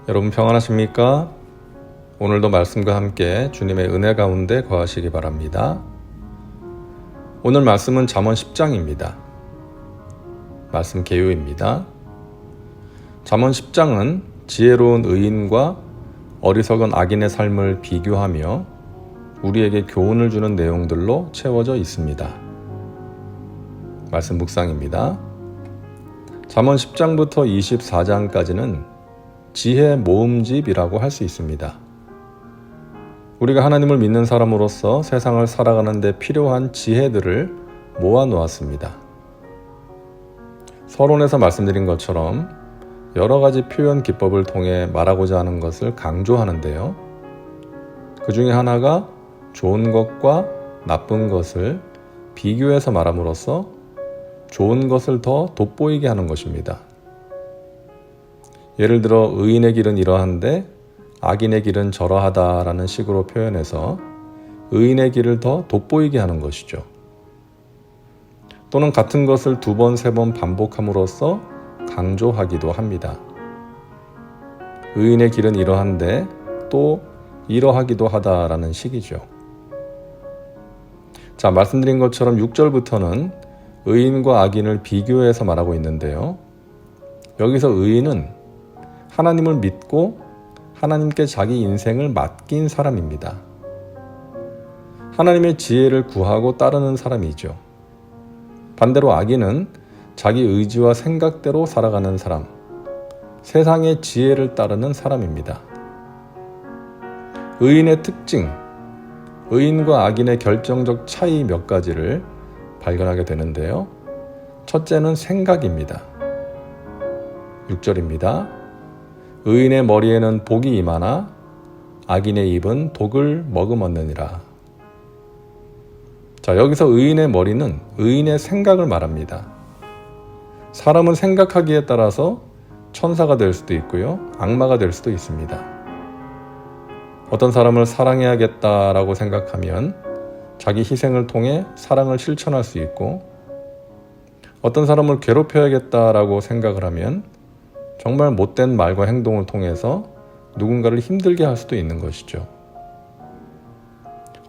여러분 평안하십니까? 오늘도 말씀과 함께 주님의 은혜 가운데 거하시기 바랍니다. 오늘 말씀은 잠언 10장입니다. 말씀 개요입니다. 잠언 10장은 지혜로운 의인과 어리석은 악인의 삶을 비교하며 우리에게 교훈을 주는 내용들로 채워져 있습니다. 말씀 묵상입니다. 잠언 10장부터 24장까지는 지혜 모음집이라고 할 수 있습니다. 우리가 하나님을 믿는 사람으로서 세상을 살아가는 데 필요한 지혜들을 모아 놓았습니다. 서론에서 말씀드린 것처럼 여러 가지 표현 기법을 통해 말하고자 하는 것을 강조하는데요. 그 중에 하나가 좋은 것과 나쁜 것을 비교해서 말함으로써 좋은 것을 더 돋보이게 하는 것입니다. 예를 들어 의인의 길은 이러한데 악인의 길은 저러하다라는 식으로 표현해서 의인의 길을 더 돋보이게 하는 것이죠. 또는 같은 것을 2번, 3번 반복함으로써 강조하기도 합니다. 의인의 길은 이러한데 또 이러하기도 하다라는 식이죠. 자, 말씀드린 것처럼 6절부터는 의인과 악인을 비교해서 말하고 있는데요. 여기서 의인은 하나님을 믿고 하나님께 자기 인생을 맡긴 사람입니다. 하나님의 지혜를 구하고 따르는 사람이죠. 반대로 악인은 자기 의지와 생각대로 살아가는 사람, 세상의 지혜를 따르는 사람입니다. 의인의 특징, 의인과 악인의 결정적 차이 몇 가지를 발견하게 되는데요. 첫째는 생각입니다. 6절입니다. 의인의 머리에는 복이 임하나 악인의 입은 독을 머금었느니라. 자, 여기서 의인의 머리는 의인의 생각을 말합니다. 사람은 생각하기에 따라서 천사가 될 수도 있고요, 악마가 될 수도 있습니다. 어떤 사람을 사랑해야겠다라고 생각하면 자기 희생을 통해 사랑을 실천할 수 있고, 어떤 사람을 괴롭혀야겠다라고 생각을 하면 정말 못된 말과 행동을 통해서 누군가를 힘들게 할 수도 있는 것이죠.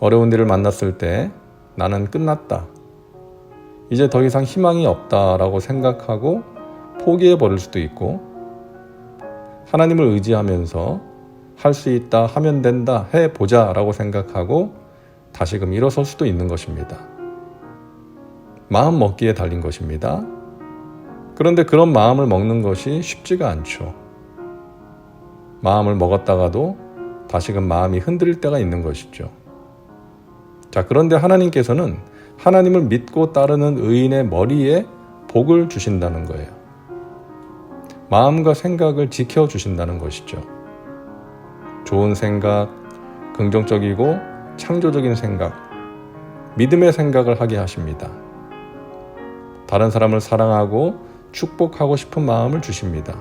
어려운 일을 만났을 때 나는 끝났다, 이제 더 이상 희망이 없다라고 생각하고 포기해버릴 수도 있고, 하나님을 의지하면서 할 수 있다, 하면 된다, 해보자 라고 생각하고 다시금 일어설 수도 있는 것입니다. 마음 먹기에 달린 것입니다. 그런데 그런 마음을 먹는 것이 쉽지가 않죠. 마음을 먹었다가도 다시금 마음이 흔들릴 때가 있는 것이죠. 자, 그런데 하나님께서는 하나님을 믿고 따르는 의인의 머리에 복을 주신다는 거예요. 마음과 생각을 지켜주신다는 것이죠. 좋은 생각, 긍정적이고 창조적인 생각, 믿음의 생각을 하게 하십니다. 다른 사람을 사랑하고 축복하고 싶은 마음을 주십니다.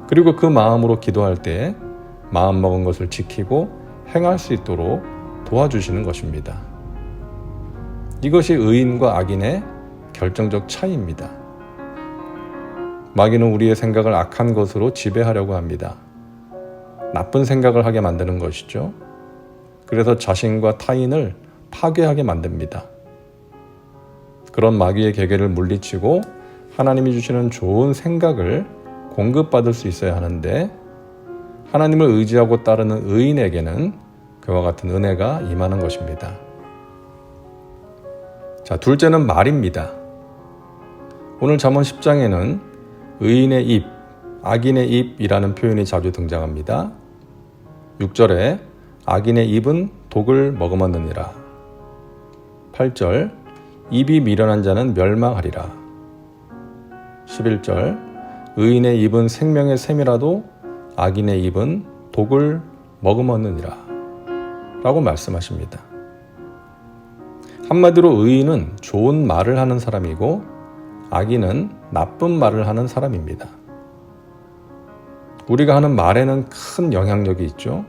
그리고 그 마음으로 기도할 때 마음 먹은 것을 지키고 행할 수 있도록 도와주시는 것입니다. 이것이 의인과 악인의 결정적 차이입니다. 마귀는 우리의 생각을 악한 것으로 지배하려고 합니다. 나쁜 생각을 하게 만드는 것이죠. 그래서 자신과 타인을 파괴하게 만듭니다. 그런 마귀의 계계를 물리치고 하나님이 주시는 좋은 생각을 공급받을 수 있어야 하는데, 하나님을 의지하고 따르는 의인에게는 그와 같은 은혜가 임하는 것입니다. 자, 둘째는 말입니다. 오늘 잠언 10장에는 의인의 입, 악인의 입이라는 표현이 자주 등장합니다. 6절에 악인의 입은 독을 머금었느니라. 8절 입이 미련한 자는 멸망하리라. 11절 의인의 입은 생명의 샘이라도 악인의 입은 독을 머금었느니라 라고 말씀하십니다. 한마디로 의인은 좋은 말을 하는 사람이고 악인은 나쁜 말을 하는 사람입니다. 우리가 하는 말에는 큰 영향력이 있죠.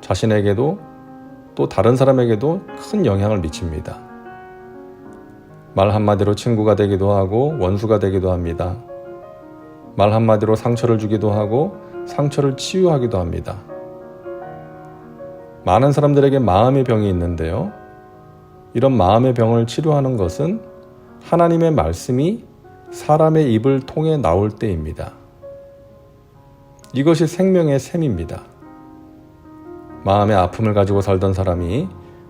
자신에게도 또 다른 사람에게도 큰 영향을 미칩니다. 말 한마디로 친구가 되기도 하고 원수가 되기도 합니다. 말 한마디로 상처를 주기도 하고 상처를 치유하기도 합니다. 많은 사람들에게 마음의 병이 있는데요. 이런 마음의 병을 치료하는 것은 하나님의 말씀이 사람의 입을 통해 나올 때입니다. 이것이 생명의 샘입니다. 마음의 아픔을 가지고 살던 사람이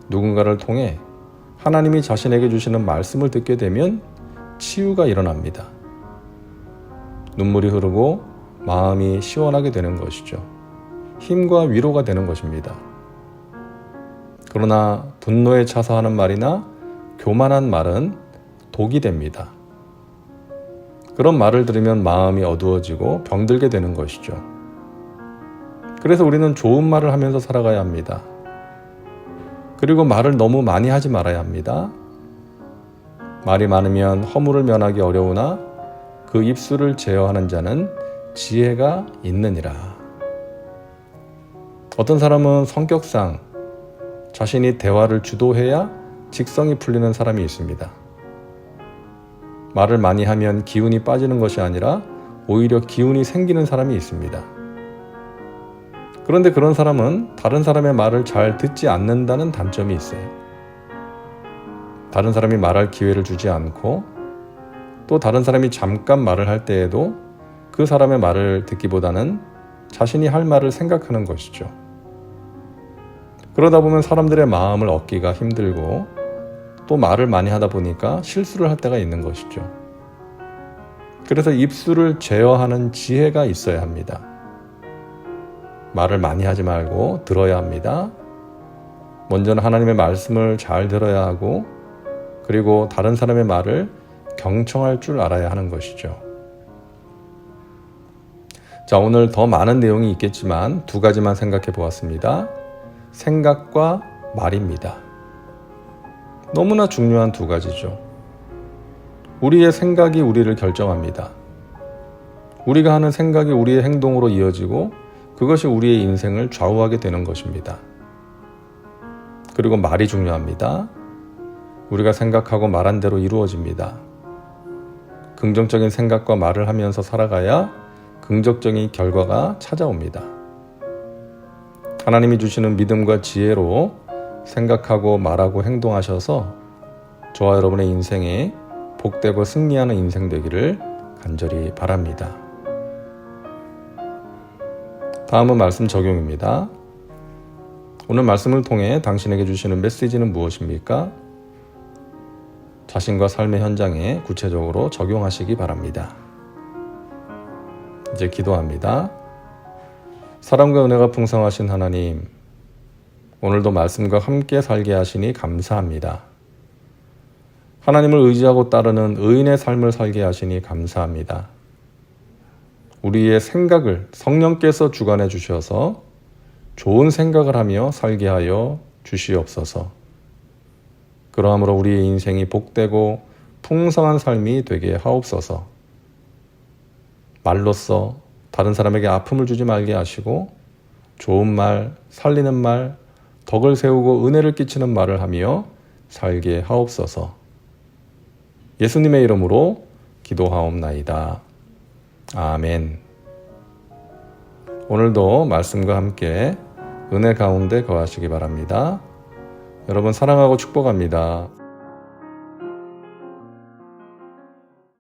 누군가를 통해 하나님이 자신에게 주시는 말씀을 듣게 되면 치유가 일어납니다. 눈물이 흐르고 마음이 시원하게 되는 것이죠. 힘과 위로가 되는 것입니다. 그러나 분노에 차서 하는 말이나 교만한 말은 독이 됩니다. 그런 말을 들으면 마음이 어두워지고 병들게 되는 것이죠. 그래서 우리는 좋은 말을 하면서 살아가야 합니다. 그리고 말을 너무 많이 하지 말아야 합니다. 말이 많으면 허물을 면하기 어려우나 그 입술을 제어하는 자는 지혜가 있느니라. 어떤 사람은 성격상 자신이 대화를 주도해야 직성이 풀리는 사람이 있습니다. 말을 많이 하면 기운이 빠지는 것이 아니라 오히려 기운이 생기는 사람이 있습니다. 그런데 그런 사람은 다른 사람의 말을 잘 듣지 않는다는 단점이 있어요. 다른 사람이 말할 기회를 주지 않고 또 다른 사람이 잠깐 말을 할 때에도 그 사람의 말을 듣기보다는 자신이 할 말을 생각하는 것이죠. 그러다 보면 사람들의 마음을 얻기가 힘들고 또 말을 많이 하다 보니까 실수를 할 때가 있는 것이죠. 그래서 입술을 제어하는 지혜가 있어야 합니다. 말을 많이 하지 말고 들어야 합니다. 먼저는 하나님의 말씀을 잘 들어야 하고 그리고 다른 사람의 말을 경청할 줄 알아야 하는 것이죠. 자, 오늘 더 많은 내용이 있겠지만 두 가지만 생각해 보았습니다. 생각과 말입니다. 너무나 중요한 두 가지죠. 우리의 생각이 우리를 결정합니다. 우리가 하는 생각이 우리의 행동으로 이어지고 그것이 우리의 인생을 좌우하게 되는 것입니다. 그리고 말이 중요합니다. 우리가 생각하고 말한 대로 이루어집니다. 긍정적인 생각과 말을 하면서 살아가야 긍정적인 결과가 찾아옵니다. 하나님이 주시는 믿음과 지혜로 생각하고 말하고 행동하셔서 저와 여러분의 인생에 복되고 승리하는 인생 되기를 간절히 바랍니다. 다음은 말씀 적용입니다. 오늘 말씀을 통해 당신에게 주시는 메시지는 무엇입니까? 자신과 삶의 현장에 구체적으로 적용하시기 바랍니다. 이제 기도합니다. 사랑과 은혜가 풍성하신 하나님, 오늘도 말씀과 함께 살게 하시니 감사합니다. 하나님을 의지하고 따르는 의인의 삶을 살게 하시니 감사합니다. 우리의 생각을 성령께서 주관해 주셔서 좋은 생각을 하며 살게 하여 주시옵소서. 그러함으로 우리의 인생이 복되고 풍성한 삶이 되게 하옵소서. 말로써 다른 사람에게 아픔을 주지 말게 하시고 좋은 말, 살리는 말, 덕을 세우고 은혜를 끼치는 말을 하며 살게 하옵소서. 예수님의 이름으로 기도하옵나이다. 아멘. 오늘도 말씀과 함께 은혜 가운데 거하시기 바랍니다. 여러분 사랑하고 축복합니다.